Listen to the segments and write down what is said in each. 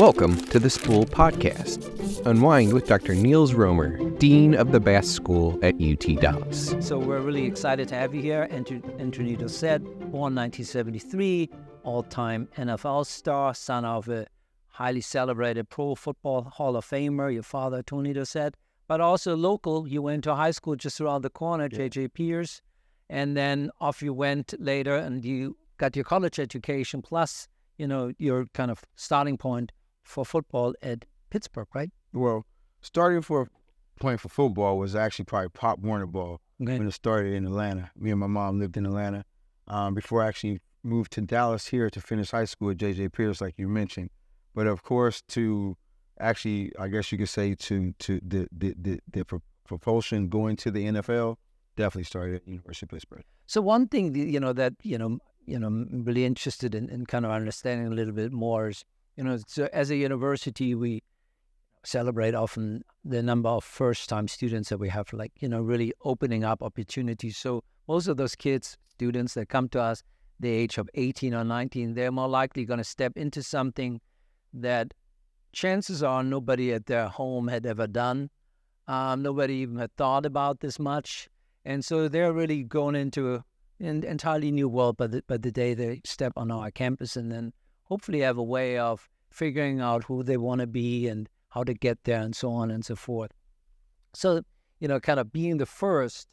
Welcome to the Spool podcast. Unwind with Dr. Nils Roemer, Dean of the Bass School at UT Dallas. So we're really excited to have you here. Anthony Dorsett, born 1973, all-time NFL star, son of a highly celebrated Pro Football Hall of Famer, your father, Tony Dorsett, but also local. You went to high school just around the corner, J.J. Pierce, and then off you went later and you got your college education plus, your kind of starting point for football at Pittsburgh, right? Well, starting for point for football was actually probably Pop Warner ball when it started in Atlanta. Me and my mom lived in Atlanta before I actually moved to Dallas here to finish high school at J.J. Pierce, like you mentioned. But of course, to actually, I guess you could say, to the propulsion going to the NFL definitely started at University of Pittsburgh. So one thing, I'm really interested in kind of understanding a little bit more is, so as a university, we celebrate often the number of first-time students that we have, really opening up opportunities. So most of those students that come to us, the age of 18 or 19, they're more likely going to step into something that chances are nobody at their home had ever done. Nobody even had thought about this much. And so they're really going into an entirely new world by the day they step on our campus, and then hopefully have a way of figuring out who they want to be and how to get there and so on and so forth. So, kind of being the first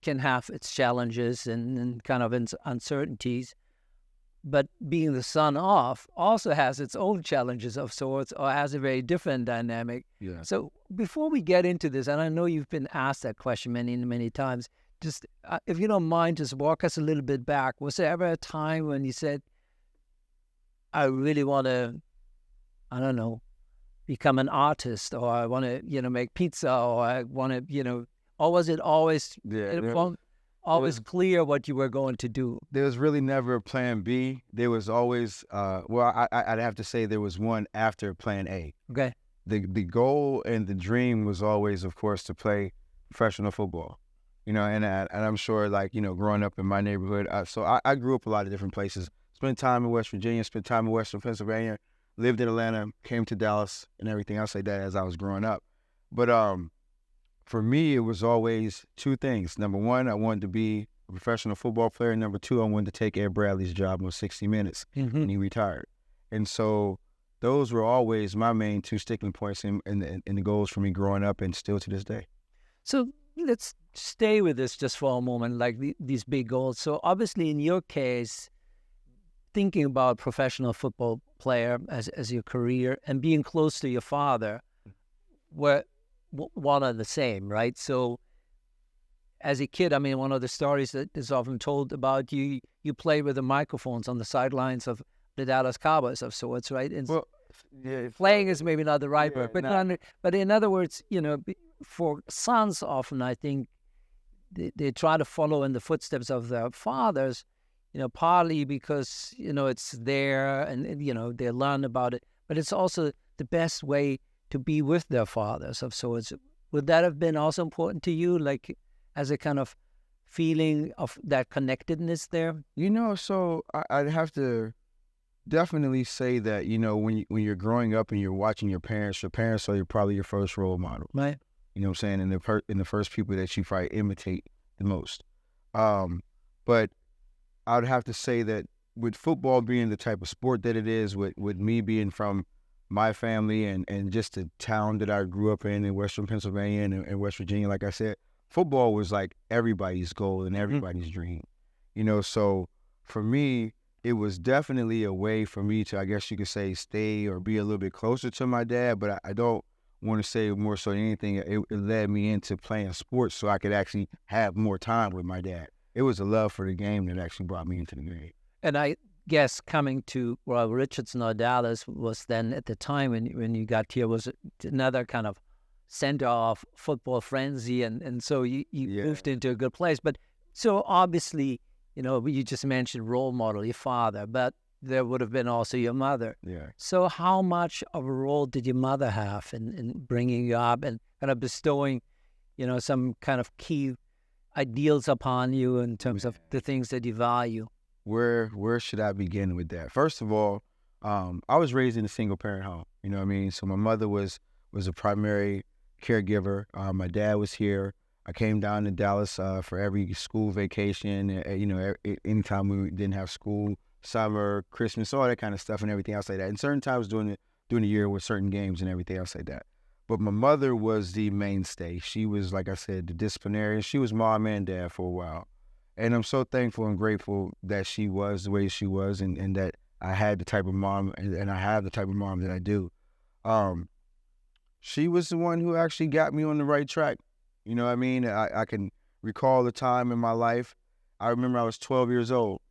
can have its challenges and kind of uncertainties, but being the son of also has its own challenges of sorts, or has a very different dynamic. Yeah. So before we get into this, and I know you've been asked that question many, many times, just if you don't mind, just walk us a little bit back. Was there ever a time when you said, I really want to, become an artist, or I want to, make pizza, or I want to, or was it always clear what you were going to do? There was really never a plan B. There was always, I'd have to say there was one after plan A. Okay. The goal and the dream was always, of course, to play professional football. And I'm sure, growing up in my neighborhood, I grew up a lot of different places. Spent time in West Virginia, spent time in Western Pennsylvania, lived in Atlanta, came to Dallas, and everything else like that as I was growing up. But for me, it was always two things. Number one, I wanted to be a professional football player. Number two, I wanted to take Ed Bradley's job on 60 Minutes when he retired. And so those were always my main two sticking points in the goals for me growing up, and still to this day. So let's stay with this just for a moment, these big goals. So obviously in your case, thinking about professional football player as your career and being close to your father were one and the same, right? So as a kid, one of the stories that is often told about you played with the microphones on the sidelines of the Dallas Cowboys of sorts, right? And playing is maybe not the right word, but in other words, for sons often, I think they try to follow in the footsteps of their fathers, partly because, it's there and, they learn about it, but it's also the best way to be with their fathers of sorts. Would that have been also important to you, as a kind of feeling of that connectedness there? So I'd have to definitely say that, when you're growing up and you're watching your parents are probably your first role model. Right. You know what I'm saying? And the first people that you probably imitate the most. But I would have to say that with football being the type of sport that it is, with me being from my family and just the town that I grew up in Western Pennsylvania and West Virginia, like I said, football was like everybody's goal and everybody's dream. So for me, it was definitely a way for me to, I guess you could say, stay or be a little bit closer to my dad, but I don't want to say more so than anything, it led me into playing sports so I could actually have more time with my dad. It was a love for the game that actually brought me into the game. And I guess coming to Richardson or Dallas was then at the time when you got here was another kind of center of football frenzy, and so you moved into a good place. But so obviously, you just mentioned role model, your father, but there would have been also your mother. Yeah. So how much of a role did your mother have in bringing you up and kind of bestowing, some kind of key ideals upon you in terms of the things that you value? Where should I begin with that? First of all, I was raised in a single parent home. You know what I mean? So my mother was a primary caregiver. My dad was here. I came down to Dallas for every school vacation. Anytime we didn't have school, summer, Christmas, all that kind of stuff, and everything else like that. And certain times during the year with certain games and everything else like that. But my mother was the mainstay. She was, like I said, the disciplinarian. She was mom and dad for a while. And I'm so thankful and grateful that she was the way she was, and that I had the type of mom, and I have the type of mom that I do. She was the one who actually got me on the right track. You know what I mean? I can recall the time in my life. I remember I was 12 years old,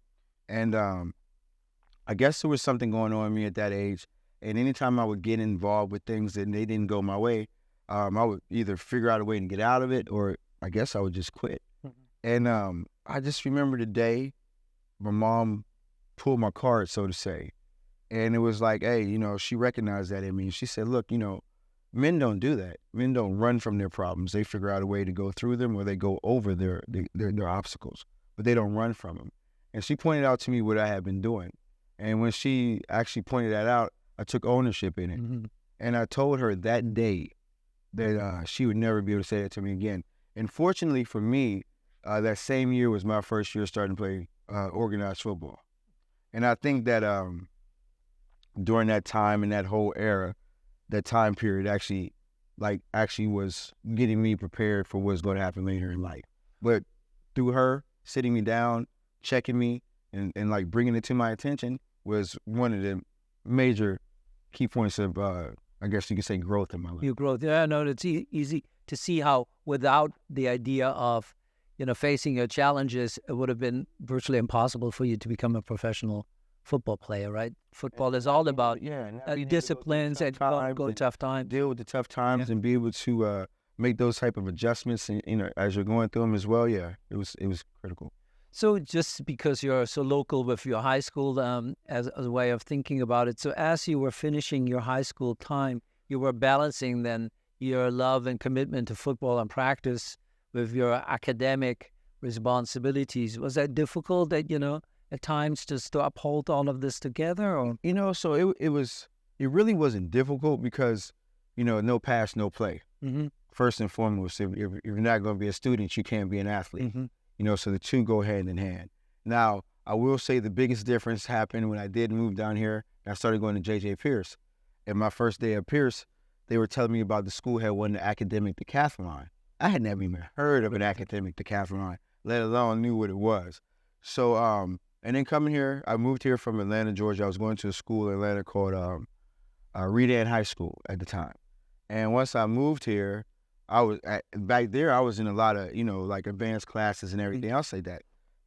and I guess there was something going on in me at that age. And anytime I would get involved with things that they didn't go my way, I would either figure out a way to get out of it, or I guess I would just quit. Mm-hmm. And I just remember the day my mom pulled my card, so to say. And it was like, hey, she recognized that in me. She said, look, men don't do that. Men don't run from their problems. They figure out a way to go through them, or they go over their obstacles, but they don't run from them. And she pointed out to me what I had been doing. And when she actually pointed that out, I took ownership in it. Mm-hmm. And I told her that day that she would never be able to say that to me again. And fortunately for me, that same year was my first year starting to play organized football. And I think that during that time and that whole era, that time period actually was getting me prepared for what's going to happen later in life. But through her sitting me down, checking me, and like bringing it to my attention was one of the major key points of, I guess you could say, growth in my life. Your growth. Yeah, no, it's easy to see how without the idea of, facing your challenges, it would have been virtually impossible for you to become a professional football player, right? Football is all about disciplines and go tough times. Deal with the tough times and be able to make those type of adjustments, and, as you're going through them as well. Yeah, it was critical. So just because you're so local with your high school, as a way of thinking about it, so as you were finishing your high school time, you were balancing then your love and commitment to football and practice with your academic responsibilities. Was that difficult at times just to uphold all of this together? Or so it really wasn't difficult because, no pass, no play. Mm-hmm. First and foremost, if you're not going to be a student, you can't be an athlete. Mm-hmm. So the two go hand in hand. Now, I will say the biggest difference happened when I did move down here. I started going to J.J. Pierce. And my first day at Pierce, they were telling me about the school had won the academic decathlon. I had never even heard of an academic decathlon, let alone knew what it was. So, and then coming here, I moved here from Atlanta, Georgia. I was going to a school in Atlanta called Redan High School at the time. And once I moved here, back there, I was in a lot of, like advanced classes and everything else like that.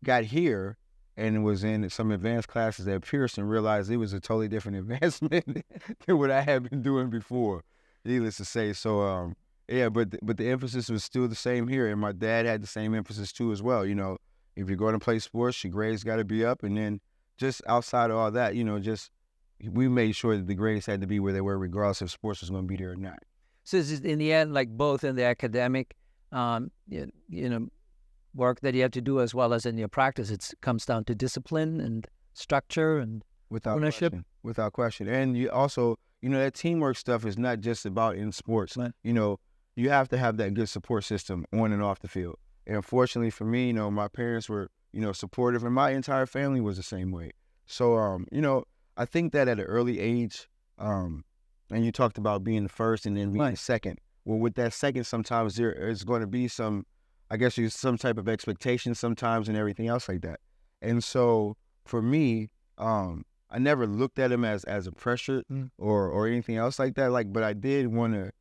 Got here and was in some advanced classes at Pierce and realized it was a totally different advancement than what I had been doing before, needless to say. So, but the emphasis was still the same here. And my dad had the same emphasis too as well. If you're going to play sports, your grades got to be up. And then just outside of all that, we made sure that the grades had to be where they were, regardless if sports was going to be there or not. So is it in the end, like both in the academic, work that you have to do as well as in your practice, it comes down to discipline and structure and ownership? Without question. And you also, that teamwork stuff is not just about in sports. Right. You have to have that good support system on and off the field. And unfortunately for me, my parents were, supportive, and my entire family was the same way. So, I think that at an early age, and you talked about being the first and then being the second. Well, with that second, sometimes there is going to be some type of expectation sometimes and everything else like that. And so for me, I never looked at him as a pressure or anything else like that. But I did want to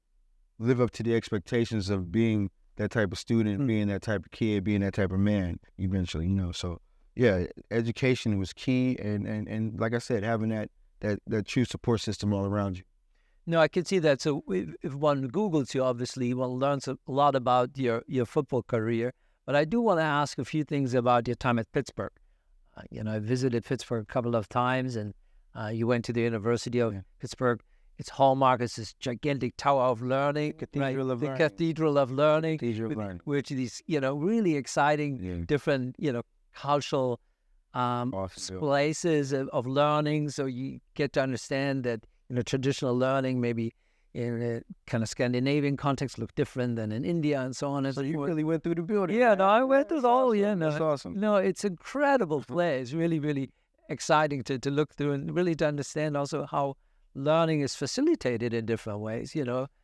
live up to the expectations of being that type of student, being that type of kid, being that type of man eventually, So yeah, education was key, and like I said, having that true support system all around you. No, I can see that. So if one Googles you, obviously, one learns a lot about your football career. But I do want to ask a few things about your time at Pittsburgh. I visited Pittsburgh a couple of times, and you went to the University of Pittsburgh. Its hallmark is this gigantic tower of learning, Cathedral of Learning, which these, really exciting, different, cultural Awesome. places of learning, so you get to understand that traditional learning maybe in a kind of Scandinavian context look different than in India and so on and So so you forth. really went through the building. Yeah, man. no, I went through That's the whole. awesome. Yeah, no, That's awesome. no, it's incredible place. Really, really exciting to look through and really to understand also how learning is facilitated in different ways.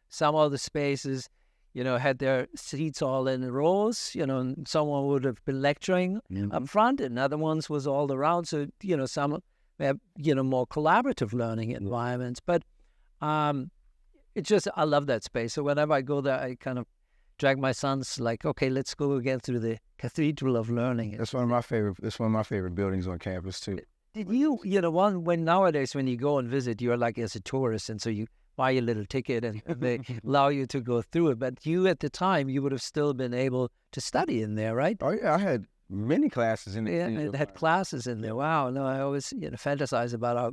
Some of the spaces, had their seats all in rows. And someone would have been lecturing up front, and other ones was all around. So some have more collaborative learning environments. But it's just I love that space. So whenever I go there, I kind of drag my sons. Like, okay, let's go again through the Cathedral of Learning. That's one of my favorite. That's one of my favorite buildings on campus too. Did you, when nowadays when you go and visit, you're like as a tourist, and so you buy your little ticket and they allow you to go through it. But you at the time, you would have still been able to study in there, right? Oh yeah, I had many classes in the Yeah, cathedral. it had classes in there. Wow. No, I always fantasize about how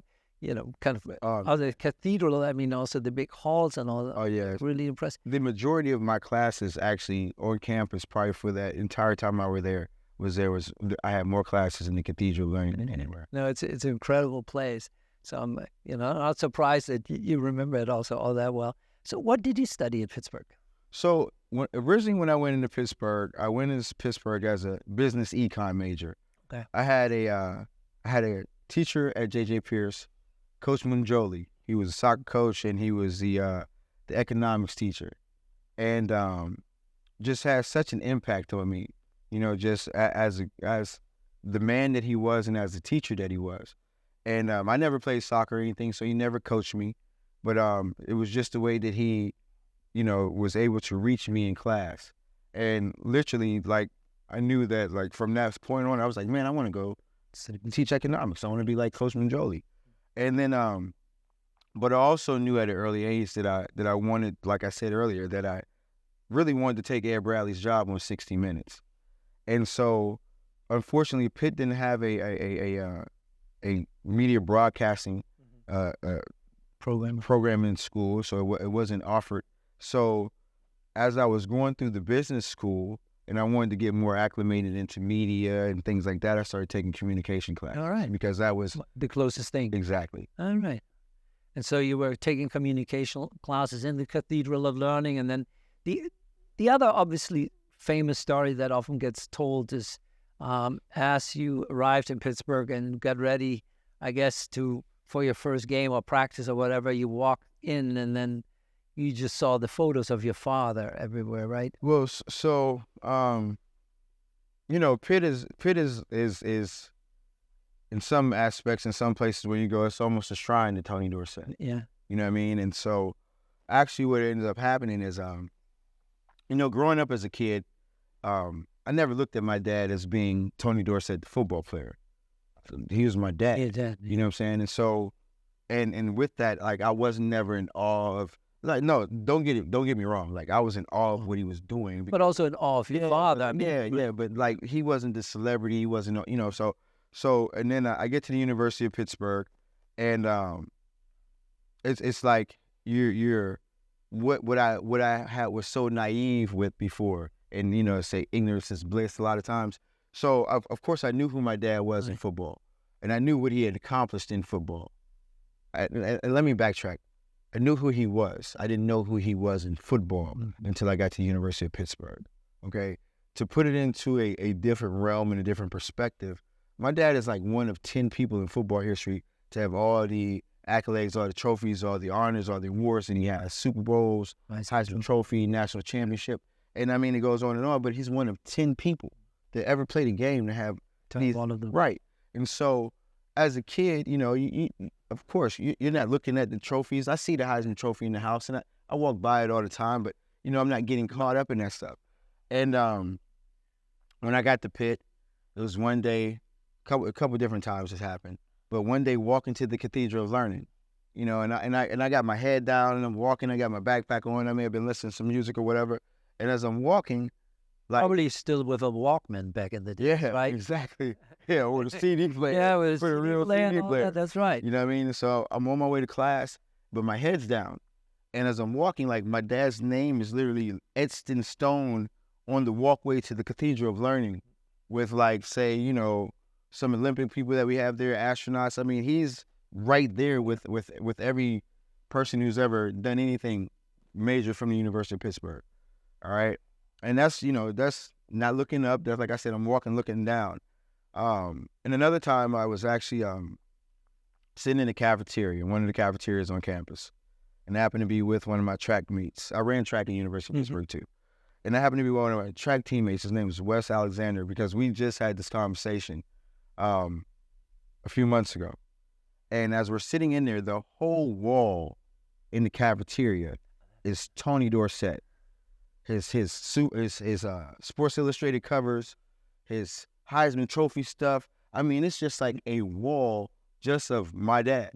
kind of how the cathedral. I mean, also the big halls and all. Oh yeah, Really impressive. the majority of my classes actually on campus, probably for that entire time I was I had more classes in the cathedral learning than anywhere. No, it's an incredible place. So I'm not surprised that you remember it also all that well. So what did you study in Pittsburgh? So originally when I went into Pittsburgh, I went into Pittsburgh as a business econ major. Okay. I had a teacher at J.J. Pierce, Coach Munjoli. He was a soccer coach and he was the economics teacher, and just had such an impact on me. Just as the man that he was and as the teacher that he was. And I never played soccer or anything, so he never coached me. But it was just the way that he, was able to reach me in class. And literally, like, I knew that, like, from that point on, I was like, man, I want to go teach economics. I want to be like Coach Manjoli. And then, but I also knew at an early age that I wanted, like I said earlier, that I really wanted to take Ed Bradley's job on 60 Minutes. And so, unfortunately, Pitt didn't have a media broadcasting program in school, so it wasn't offered. So as I was going through the business school and I wanted to get more acclimated into media and things like that, I started taking communication classes. All right. Because that was the closest thing. Exactly. All right. And so you were taking communication classes in the Cathedral of Learning. And then the other obviously famous story that often gets told is as you arrived in Pittsburgh and got ready, I guess, for your first game or practice or whatever, you walked in and then you just saw the photos of your father everywhere, right? Well, so Pitt is in some aspects, in some places where you go, it's almost a shrine to Tony Dorsett. Yeah. You know what I mean? And so actually what ended up happening is, growing up as a kid, I never looked at my dad as being Tony Dorsett, the football player. He was my dad. Yeah, Dad. You know what I'm saying? And so, and with that, like, I was never in awe of, like, no, don't get me wrong. Like, I was in awe of what he was doing. But also in awe of your father. I mean, But like, he wasn't the celebrity. He wasn't, so, and then I get to the University of Pittsburgh, and it's like you're what I had was so naive with before, and say ignorance is bliss a lot of times. So of course I knew who my dad was in football, and I knew what he had accomplished in football. And let me backtrack. I knew who he was. I didn't know who he was in football until I got to the University of Pittsburgh. Okay, to put it into a different realm and a different perspective, my dad is like one of 10 people in football history to have all the accolades, all the trophies, all the honors, all the awards, and he has Super Bowls, Heisman Trophy, national championship, and I mean it goes on and on. But he's one of 10 people that ever played a game to have all of them. Right. And so as a kid, you of course, you're not looking at the trophies. I see the Heisman Trophy in the house, and I walk by it all the time, but, I'm not getting caught up in that stuff. And when I got to Pitt, it was one day, a couple different times this happened, but one day walking to the Cathedral of Learning, and I got my head down, and I'm walking, I got my backpack on, I may have been listening to some music or whatever, and as I'm walking, like, probably still with a Walkman back in the day, right? Exactly. Yeah, or the CD player. Yeah, with a real CD player. That's right. You know what I mean? So I'm on my way to class, but my head's down. And as I'm walking, like, my dad's name is literally etched in stone on the walkway to the Cathedral of Learning with, like, say, some Olympic people that we have there, astronauts. I mean, he's right there with every person who's ever done anything major from the University of Pittsburgh. All right. And that's, that's not looking up. That's, like I said, I'm walking, looking down. And another time I was actually sitting in the cafeteria, one of the cafeterias on campus, and I happened to be with one of my track mates. I ran track at the University of Pittsburgh too. And I happened to be one of my track teammates. His name was Wes Alexander, because we just had this conversation a few months ago. And as we're sitting in there, the whole wall in the cafeteria is Tony Dorsett. His Sports Illustrated covers, his Heisman Trophy stuff. I mean, it's just like a wall just of my dad.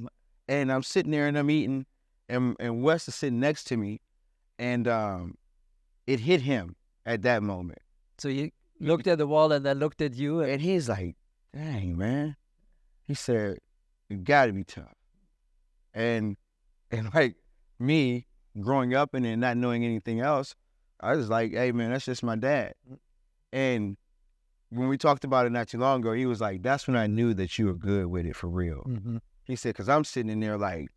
And I'm sitting there and I'm eating, and Wes is sitting next to me, and it hit him at that moment. So you looked at the wall and then looked at you, and he's like, "Dang, man," he said, "You got to be tough." And like me growing up and then not knowing anything else, I was like, "Hey, man, that's just my dad." And when we talked about it not too long ago, he was like, "That's when I knew that you were good with it for real." He said, "Because I'm sitting in there like,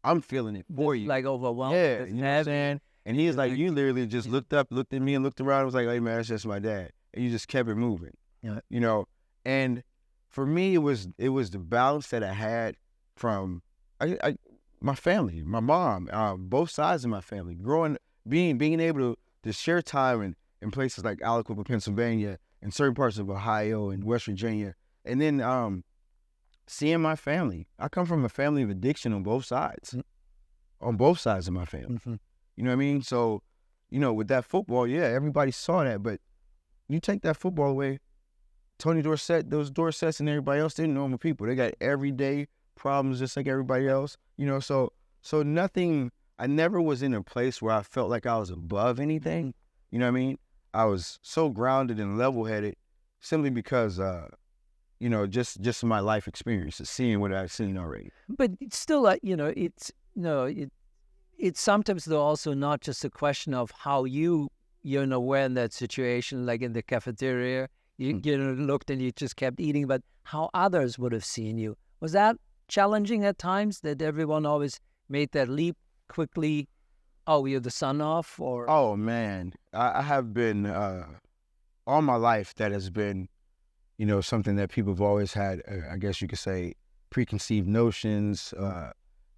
I'm feeling it for you." Like overwhelmed. Yeah, you know what I'm saying? And he was like, "You literally just looked up, looked at me, and looked around. I was like, hey, man, that's just my dad." And you just kept it moving. Yeah. And for me, it was the balance that I had from my family, my mom, both sides of my family, being able to share time in places like Aliquippa, Pennsylvania, and certain parts of Ohio and West Virginia, and then seeing my family. I come from a family of addiction on both sides of my family. You know what I mean? So, with that football, yeah, everybody saw that, but you take that football away, Tony Dorsett, those Dorsetts and everybody else, they're normal people. They got everyday problems just like everybody else, so nothing, I never was in a place where I felt like I was above anything. You know what I mean? I was so grounded and level-headed simply because, just my life experiences, seeing what I've seen already. But it's still, it's sometimes though also not just a question of how you were in that situation, like in the cafeteria, you looked and you just kept eating, but how others would have seen you. Was that challenging at times, that everyone always made that leap quickly? Oh, you're the son of, or? Oh man, I have been, all my life that has been, something that people have always had, I guess you could say, preconceived notions.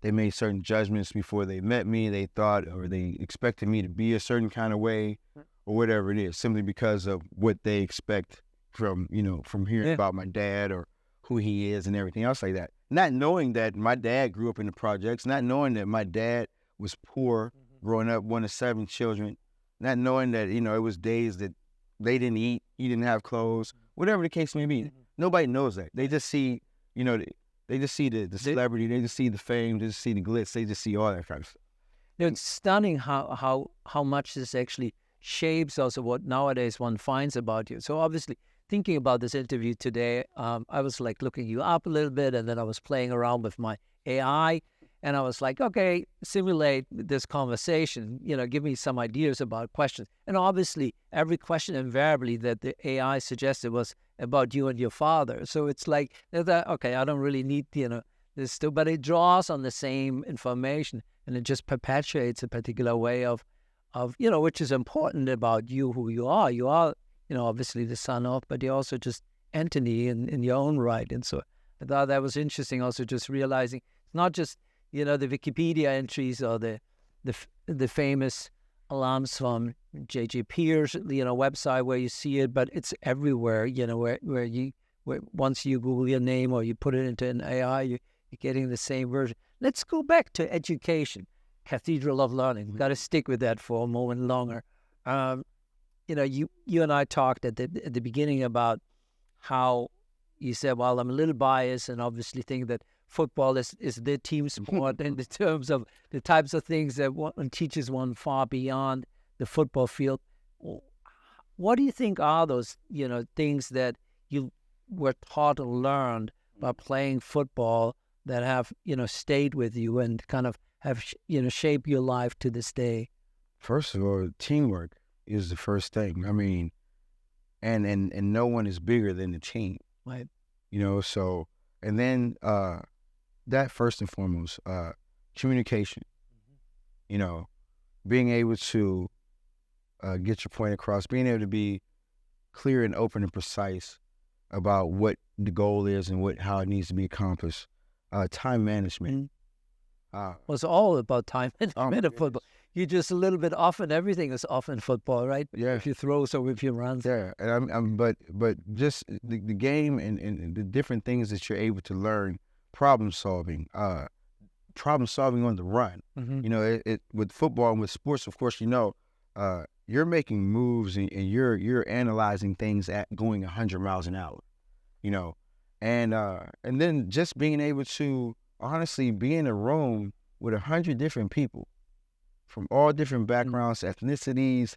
They made certain judgments before they met me. They thought, or they expected me to be a certain kind of way, or whatever it is, simply because of what they expect from hearing about my dad or who he is and everything else like that. Not knowing that my dad grew up in the projects, not knowing that my dad was poor, growing up one of 7 children, not knowing that, it was days that they didn't eat, he didn't have clothes, whatever the case may be. Nobody knows that. They just see, they just see the celebrity, they just see the fame, they just see the glitz, they just see all that kind of stuff. It's stunning how much this actually shapes also what nowadays one finds about you. So obviously, thinking about this interview today, I was like looking you up a little bit, and then I was playing around with my AI, and I was like, okay, simulate this conversation, give me some ideas about questions. And obviously, every question invariably that the AI suggested was about you and your father. So it's like, okay, I don't really need, this still, but it draws on the same information, and it just perpetuates a particular way of, which is important about you, who you are. You are, obviously the son of, but you're also just entity in your own right. And so I thought that was interesting, also just realizing it's not just, the Wikipedia entries or the famous alarms from J.J. Pierce, website where you see it, but it's everywhere, where once you Google your name or you put it into an AI, you're getting the same version. Let's go back to education, Cathedral of Learning. We've got to stick with that for a moment longer. You and I talked at the beginning about how you said, well, I'm a little biased and obviously think that football is the team sport in the terms of the types of things that one teaches one far beyond the football field. What do you think are those, things that you were taught or learned by playing football that have, stayed with you and kind of have, shaped your life to this day? First of all, teamwork is the first thing. I mean, and no one is bigger than the team. Right. So, and then that first and foremost, communication, being able to get your point across, being able to be clear and open and precise about what the goal is and how it needs to be accomplished. Time management. Well, it's all about time management of football. Yes. You're just a little bit off, and everything is off in football, right? Yeah. If you throw, so if you run. Yeah, and but just the game and the different things that you're able to learn, problem solving on the run. It with football and with sports, of course, you're making moves and you're analyzing things at going 100 miles an hour, and then just being able to honestly be in a room with 100 different people from all different backgrounds, ethnicities,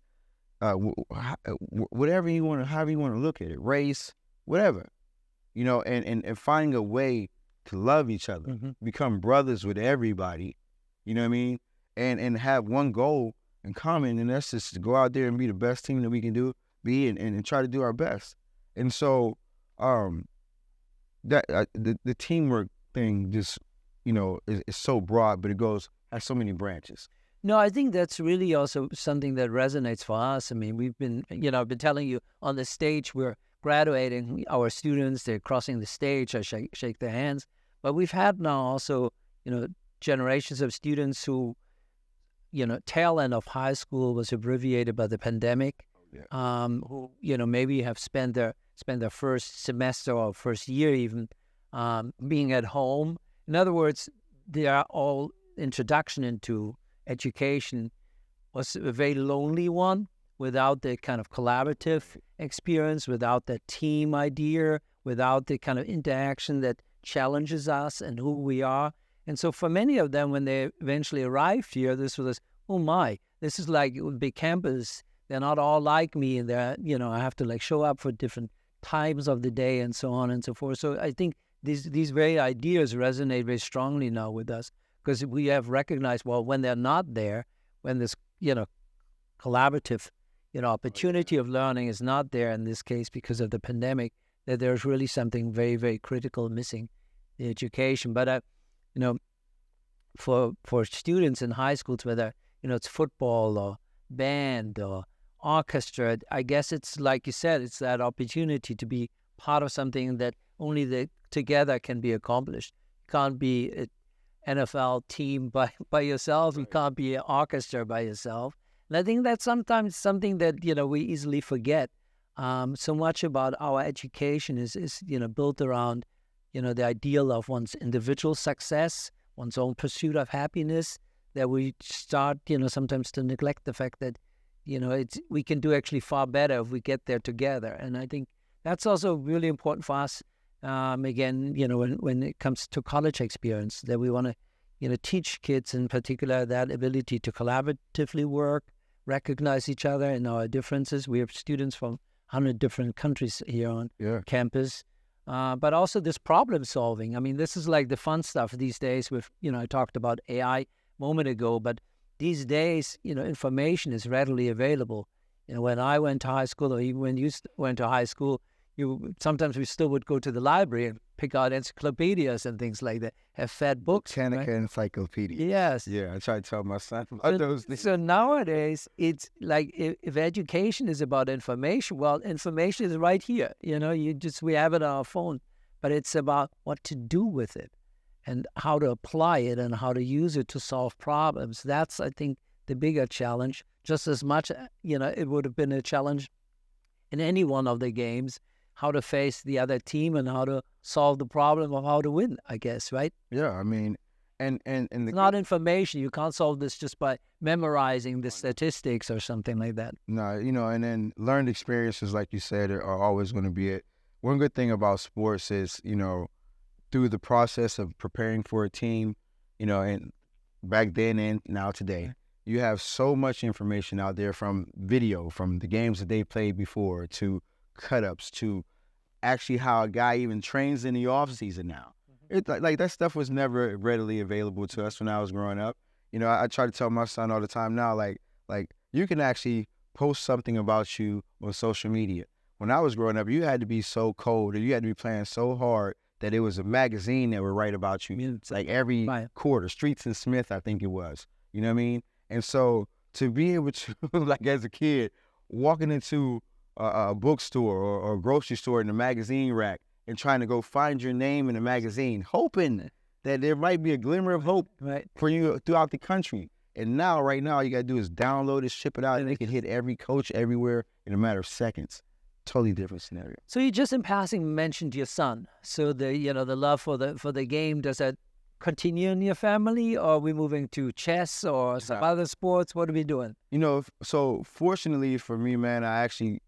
whatever you want to, however you want to look at it, race, whatever, and finding a way to love each other, become brothers with everybody, you know what I mean, and have one goal in common, and that's just to go out there and be the best team that we can be and try to do our best. And so that the teamwork thing just is so broad, but has so many branches. No, I think that's really also something that resonates for us. I mean, we've been, I've been telling you on the stage, we're graduating our students, they're crossing the stage, I shake their hands. But we've had now also, generations of students who, tail end of high school was abbreviated by the pandemic, who, maybe have spent their first semester or first year even being at home. In other words, they are all introduction into education was a very lonely one without the kind of collaborative experience, without the team idea, without the kind of interaction that challenges us and who we are. And so for many of them, when they eventually arrived here, this was, oh my, this is like a big campus. They're not all like me, and they're, I have to show up for different times of the day and so on and so forth. So I think these very ideas resonate very strongly now with us, because we have recognized, well, when they're not there, when this, collaborative, opportunity of learning is not there in this case because of the pandemic, that there's really something very, very critical missing in education. But, for students in high schools, whether, it's football or band or orchestra, I guess it's like you said, it's that opportunity to be part of something that only together can be accomplished. You can't be an NFL team by yourself. You can't be an orchestra by yourself. And I think that's sometimes something that, we easily forget. So much about our education is built around, the ideal of one's individual success, one's own pursuit of happiness, that we start, sometimes to neglect the fact that, we can do actually far better if we get there together. And I think that's also really important for us. Again, when it comes to college experience, that we want to, teach kids in particular that ability to collaboratively work, recognize each other and our differences. We have students from 100 different countries here on campus, but also this problem solving. I mean, this is like the fun stuff these days with, I talked about AI a moment ago, but these days, information is readily available. When I went to high school, or even when you went to high school, sometimes we still would go to the library and pick out encyclopedias and things like that, have fat books. Britannica right? encyclopedia. Yes. Yeah, I try to tell my son about those things. So nowadays, it's like if education is about information, well, information is right here. We have it on our phone, but it's about what to do with it and how to apply it and how to use it to solve problems. That's, I think, the bigger challenge. Just as much, it would have been a challenge in any one of the games, how to face the other team and how to solve the problem of how to win, I guess, right? Yeah, I mean, and it's not information. You can't solve this just by memorizing the statistics or something like that. No, and then learned experiences, like you said, are always going to be it. One good thing about sports is, through the process of preparing for a team, and back then and now today, you have so much information out there, from video, from the games that they played before, to cut-ups, to actually how a guy even trains in the off-season now. It's like that stuff was never readily available to us when I was growing up. I try to tell my son all the time now, like you can actually post something about you on social media. when I was growing up, you had to be so cold and you had to be playing so hard that it was a magazine that would write about you. It's like every quarter, Streets and Smith, I think it was. You know what I mean? And so to be able to, like as a kid, walking into a bookstore or a grocery store in the magazine rack and trying to go find your name in a magazine, hoping that there might be a glimmer of hope for you throughout the country. And now, right now, all you got to do is download it, ship it out, and it can hit every coach everywhere in a matter of seconds. Totally different scenario. So you just in passing mentioned your son. So the love for the game, does that continue in your family, or are we moving to chess or some other sports? What are we doing? So fortunately for me, man, I actually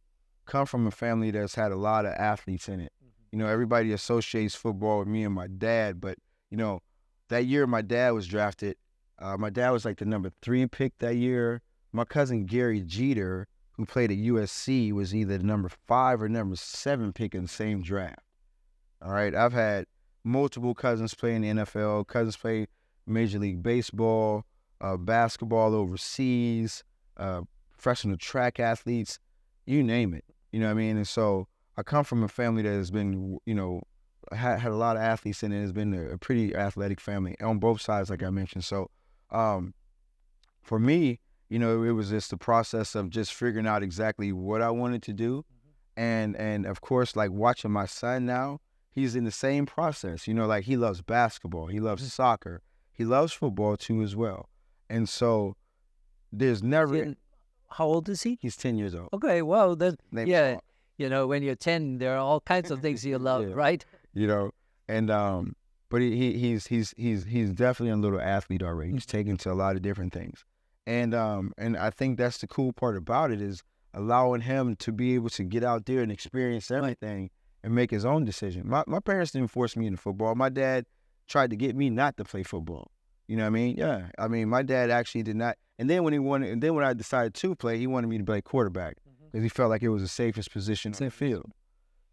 come from a family that's had a lot of athletes in it. Everybody associates football with me and my dad, but that year my dad was drafted. My dad was like the number 3 pick that year. My cousin Gary Jeter, who played at USC, was either the number 5 or number 7 pick in the same draft. All right, I've had multiple cousins play in the NFL, cousins play Major League Baseball, basketball overseas, professional track athletes, you name it. You know what I mean? And so I come from a family that has been, had a lot of athletes in it. It's been a pretty athletic family on both sides, like I mentioned. So for me, it was just the process of just figuring out exactly what I wanted to do. And of course, like watching my son now, he's in the same process. Like he loves basketball, he loves soccer, he loves football too as well. And so there's never... How old is he? He's 10 years old. Okay, well, yeah. When you're 10, there are all kinds of things you love, right? And but he's definitely a little athlete already. He's taken to a lot of different things, and I think that's the cool part about it, is allowing him to be able to get out there and experience everything and make his own decision. My parents didn't force me into football. My dad tried to get me not to play football. You know what I mean? Yeah. I mean, my dad actually did not. And then when I decided to play, he wanted me to play quarterback because he felt like it was the safest position on the field.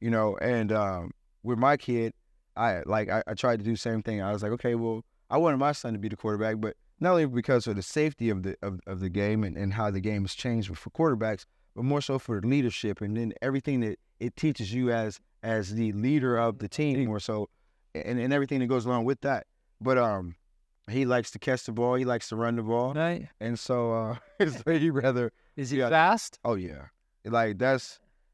And with my kid, I tried to do the same thing. I was like, okay, well, I wanted my son to be the quarterback, but not only because of the safety of the game and how the game has changed for quarterbacks, but more so for the leadership and then everything that it teaches you as the leader of the team more so, and everything that goes along with that. But he likes to catch the ball. He likes to run the ball. Right. And so, he rather... Is he fast? Oh, yeah. Like, that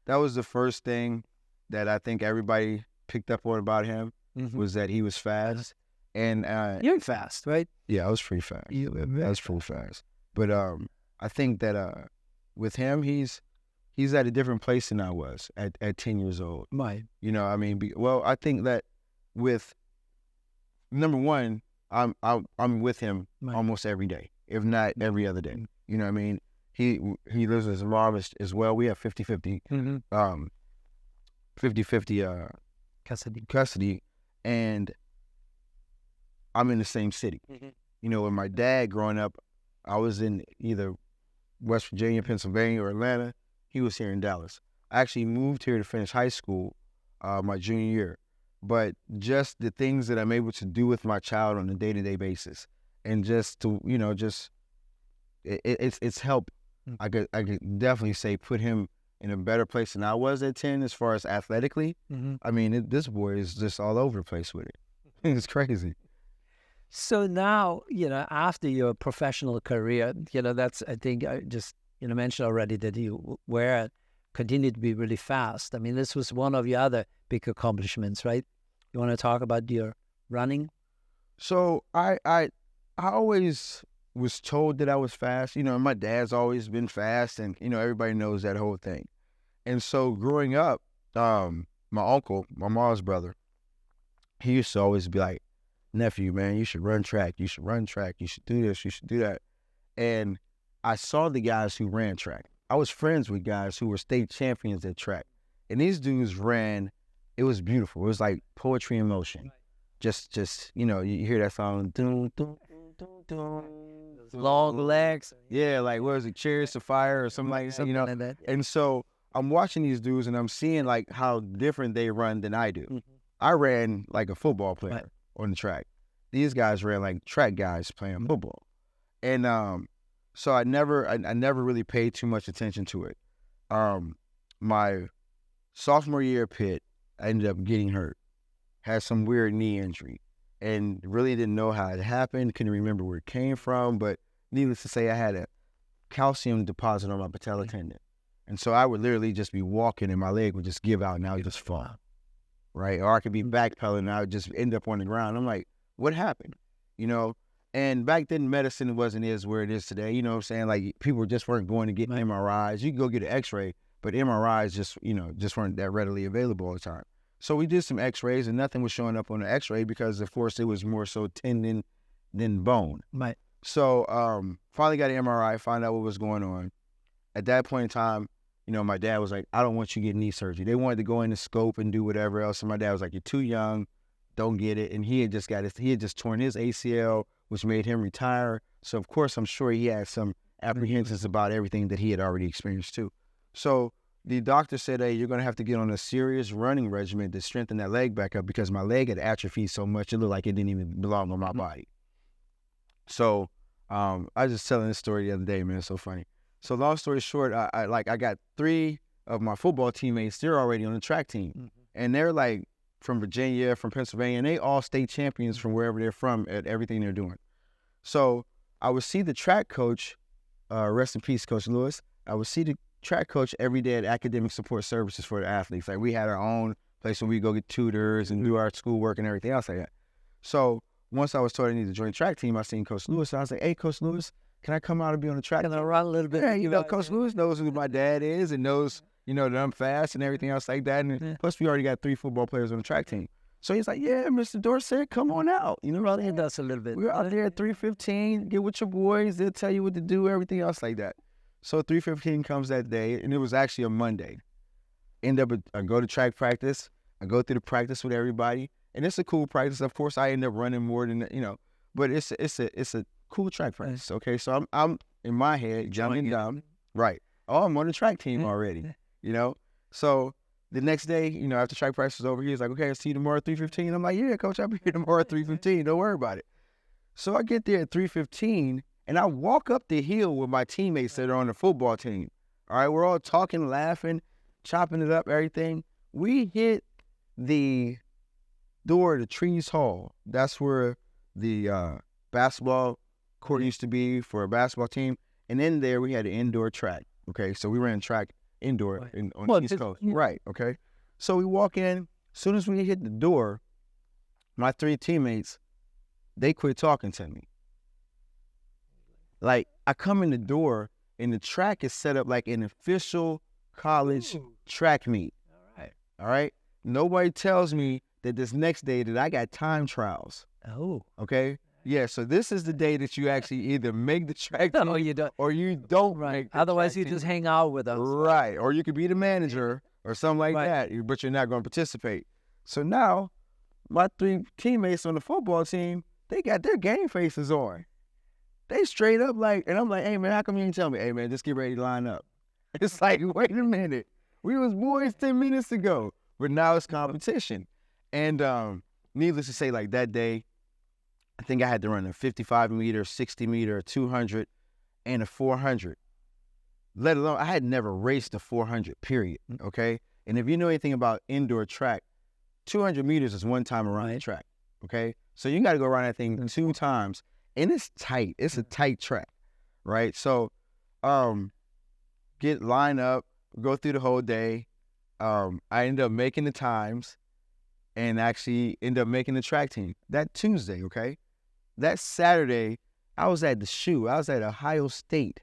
was the first thing that I think everybody picked up on about him, was that he was fast. And you're fast, right? Yeah, I was pretty fast. I was pretty fast. But I think that with him, he's at a different place than I was at 10 years old. Right. I mean, I think that with, number one, I'm with him almost every day, if not every other day. You know what I mean? He lives with his mom as well. We have 50-50, 50-50 custody, and I'm in the same city. With my dad growing up, I was in either West Virginia, Pennsylvania, or Atlanta. He was here in Dallas. I actually moved here to finish high school my junior year. But just the things that I'm able to do with my child on a day-to-day basis, and just to, it's helped. I could definitely say put him in a better place than I was at 10 as far as athletically. I mean, this boy is just all over the place with it. It's crazy. So now, after your professional career, that's, I think I just, mentioned already that you continued to be really fast. I mean, this was one of your other big accomplishments, right? You want to talk about your running? So I always was told that I was fast. My dad's always been fast, and everybody knows that whole thing. And so growing up, my uncle, my mom's brother, he used to always be like, nephew, man, you should run track. You should run track. You should do this. You should do that. And I saw the guys who ran track. I was friends with guys who were state champions at track. And these dudes ran, it was beautiful. It was like poetry in motion. Just you hear that song, dun, dun, dun, dun, long legs. Yeah, like, what was it, Chariots of Fire or something like that, Like that. And so I'm watching these dudes and I'm seeing like how different they run than I do. I ran like a football player on the track. These guys ran like track guys playing football. And so I never really paid too much attention to it. My Sophomore year at Pitt, I ended up getting hurt. Had some weird knee injury and really didn't know how it happened. Couldn't remember where it came from, but needless to say, I had a calcium deposit on my patella tendon. And so I would literally just be walking and my leg would just give out and I would just fall, right? Or I could be backpedaling and I would just end up on the ground. I'm like, what happened? And back then medicine wasn't where it is today. You know what I'm saying? Like people just weren't going to get MRIs. You could go get an x-ray, but MRIs just weren't that readily available all the time. So we did some x-rays and nothing was showing up on the x-ray because of course it was more so tendon than bone. Right. So finally got an MRI, found out what was going on. At that point in time, my dad was like, I don't want you getting knee surgery. They wanted to go in the scope and do whatever else. And my dad was like, you're too young, don't get it. And he had just torn his ACL, which made him retire. So of course, I'm sure he had some apprehensions about everything that he had already experienced too. So the doctor said, hey, you're going to have to get on a serious running regimen to strengthen that leg back up because my leg had atrophied so much, it looked like it didn't even belong on my body. So I was just telling this story the other day, man. It's so funny. So long story short, I got 3 of my football teammates. They're already on the track team, and they're like from Virginia, from Pennsylvania, and they all state champions from wherever they're from at everything they're doing. So I would see the track coach, rest in peace, Coach Lewis. I would see the track coach every day at academic support services for the athletes. Like we had our own place where we go get tutors and do our schoolwork and everything else like that. So once I was told I needed to join the track team, I seen Coach Lewis. And I was like, hey, Coach Lewis, can I come out and be on the track? Can I run a little bit? Yeah, Coach Lewis knows who my dad is and knows, that I'm fast and everything else like that. And plus, we already got 3 football players on the track team. So he's like, yeah, Mr. Dorsett, come on out. He does a little bit. We're out there at 3:15. Get with your boys. They'll tell you what to do, everything else like that. So 3:15 comes that day, and it was actually a Monday. I go to track practice. I go through the practice with everybody, and it's a cool practice. Of course, I end up running more than but it's a cool track practice. Okay, so I'm in my head jumping down. Right. Oh, I'm on the track team already. So the next day, after track practice was over, he was like, okay, I'll see you tomorrow at 3:15. I'm like, yeah, coach, I'll be here tomorrow at 3:15. Don't worry about it. So I get there at 3:15, and I walk up the hill with my teammates that are on the football team. All right, we're all talking, laughing, chopping it up, everything. We hit the door to Trees Hall. That's where the basketball court used to be for a basketball team. And in there, we had an indoor track. Okay, so we ran track indoor on the East Coast. Right, okay. So we walk in. As soon as we hit the door, my 3 teammates, they quit talking to me. Like, I come in the door, and the track is set up like an official college track meet. All right? Nobody tells me that this next day that I got time trials. Oh. Okay? Yeah, so this is the day that you actually either make the track team or you don't make the Otherwise, track you team. just hang out with us. Right, or you could be the manager or something like that, but you're not going to participate. So now, my 3 teammates on the football team, they got their game faces on. They straight up and I'm like, hey, man, how come you didn't tell me? Hey, man, just get ready to line up. It's like, wait a minute. We was boys 10 minutes ago, but now it's competition. And needless to say, like that day, I think I had to run a 55-meter, 60-meter, 200, and a 400. Let alone, I had never raced a 400, period, okay? And if you know anything about indoor track, 200 meters is one time around the track, okay? So you got to go around that thing 2 times, and it's tight. It's a tight track, right? So get lined up, go through the whole day. I ended up making the times and actually ended up making the track team that Tuesday, okay? That Saturday, I was at the shoe. I was at Ohio State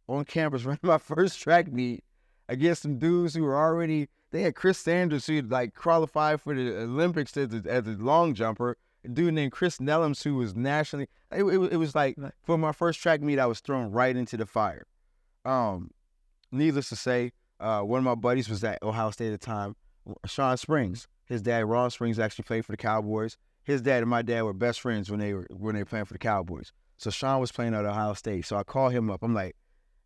on campus running my first track meet against some dudes who were already, they had Chris Sanders who like qualified for the Olympics as a long jumper, a dude named Chris Nellums who was nationally, it was like, for my first track meet, I was thrown right into the fire. Needless to say, one of my buddies was at Ohio State at the time, Sean Springs. His dad, Ron Springs, actually played for the Cowboys. His dad and my dad were best friends when they were playing for the Cowboys. So Sean was playing at Ohio State. So I call him up. I'm like,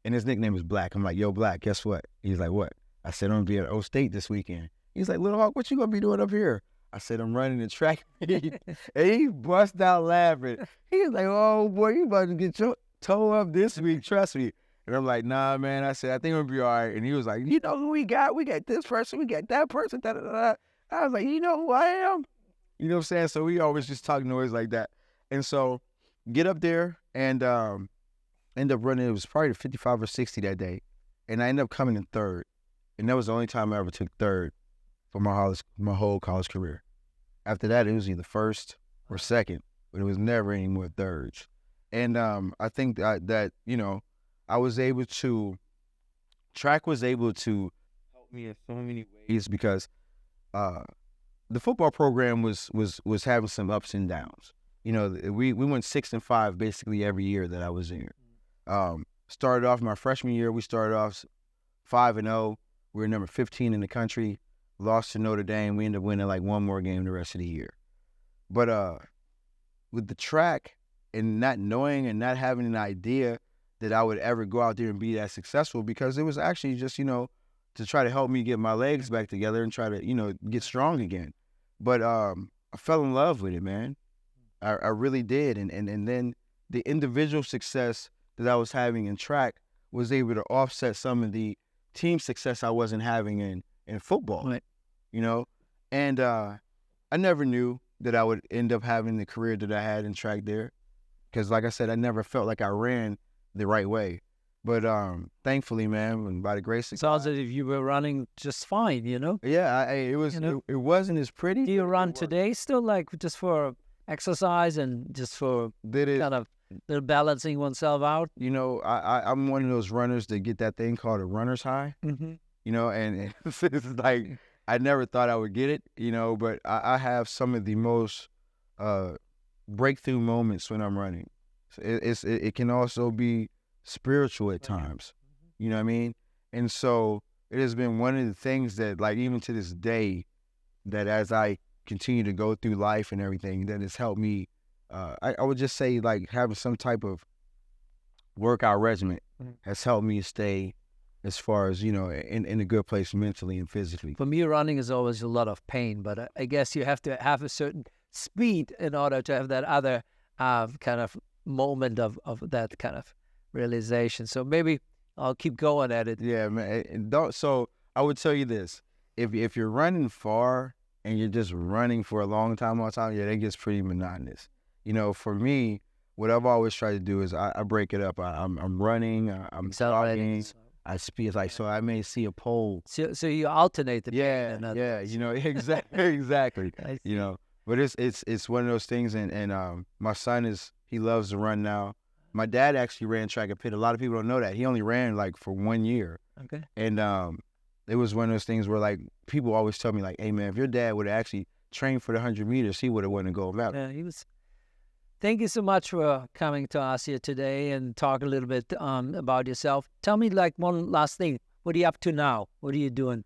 and his nickname is Black. I'm like, yo, Black, guess what? He's like, what? I said, I'm going to be at O State this weekend. He's like, Little Hawk, what you going to be doing up here? I said, I'm running the track. And he bust out laughing. He's like, oh, boy, you about to get your toe up this week. Trust me. And I'm like, nah, man. I said, I think I'm gonna be all right. And he was like, you know who we got? We got this person, we got that person, da da da. I was like, you know who I am? You know what I'm saying? So we always just talk noise like that. And so get up there and end up running. It was probably 55 or 60 that day. And I ended up coming in third. And that was the only time I ever took third for my whole college career. After that, it was either first or second, but it was never any more thirds. And I think that I was able to, track was able to help me in so many ways because the football program was having some ups and downs. We went 6-5 basically every year that I was in. Started off my freshman year, we started off 5-0. We were number 15 in the country. Lost to Notre Dame. We ended up winning like one more game the rest of the year. But with the track and not knowing and not having an idea that I would ever go out there and be that successful, because it was actually just, to try to help me get my legs back together and try to, get strong again. But I fell in love with it, man. I really did. And then the individual success that I was having in track was able to offset some of the team success I wasn't having in football, right. And I never knew that I would end up having the career that I had in track there, because like I said, I never felt like I ran the right way. But thankfully, man, and by the grace of God, sounds as if you were running just fine, Yeah, it was. It wasn't as pretty. Do you run today still, like just for exercise and just for kind of little balancing oneself out? I'm one of those runners that get that thing called a runner's high. Mm-hmm. And it's like I never thought I would get it, but I have some of the most breakthrough moments when I'm running. So it can also be spiritual at times, you know what I mean? And so it has been one of the things that, like, even to this day, that as I continue to go through life and everything, that has helped me. I would just say, like, having some type of workout regimen has helped me stay, as far as, in a good place mentally and physically. For me, running is always a lot of pain, but I guess you have to have a certain speed in order to have that other kind of moment of that kind of realization. So maybe I'll keep going at it. Yeah, man. So I would tell you this: if you're running far and you're just running for a long time, all the time, yeah, that gets pretty monotonous. For me, what I've always tried to do is I break it up. I'm running, I'm talking, I speed, like, so I may see a pole. So you alternate the exactly. But it's one of those things, and my son he loves to run now. My dad actually ran track at Pitt. A lot of people don't know that. He only ran like for 1 year. Okay. And it was one of those things where, like, people always tell me, like, hey man, if your dad would have actually trained for the 100 meters, he would have won the gold medal. Yeah, he was. Thank you so much for coming to us here today and talk a little bit about yourself. Tell me, like, one last thing. What are you up to now? What are you doing?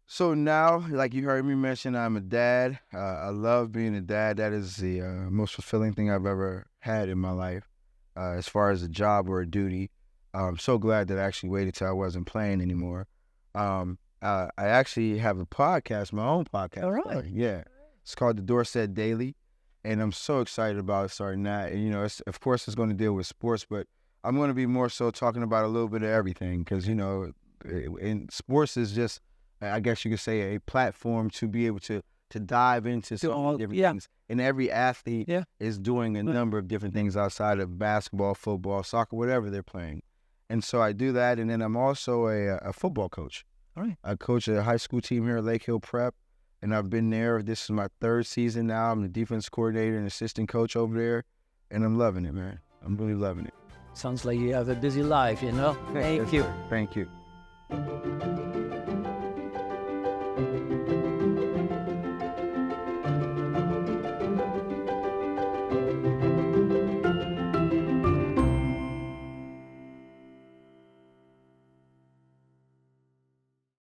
So now, like you heard me mention, I'm a dad. I love being a dad. That is the most fulfilling thing I've ever had in my life, as far as a job or a duty. I'm so glad that I actually waited till I wasn't playing anymore. I actually have a podcast, my own podcast. All right. Yeah. It's called the Dorsett Daily. And I'm so excited about starting that. And, of course, it's going to deal with sports, but I'm going to be more so talking about a little bit of everything because, in sports is just, I guess you could say, a platform to be able to dive into some different things. And every athlete is doing a number of different things outside of basketball, football, soccer, whatever they're playing. And so I do that. And then I'm also a football coach. All right. I coach a high school team here at Lake Hill Prep. And I've been there. This is my 3rd season now. I'm the defense coordinator and assistant coach over there. And I'm loving it, man. I'm really loving it. Sounds like you have a busy life, Thank you. Thank you.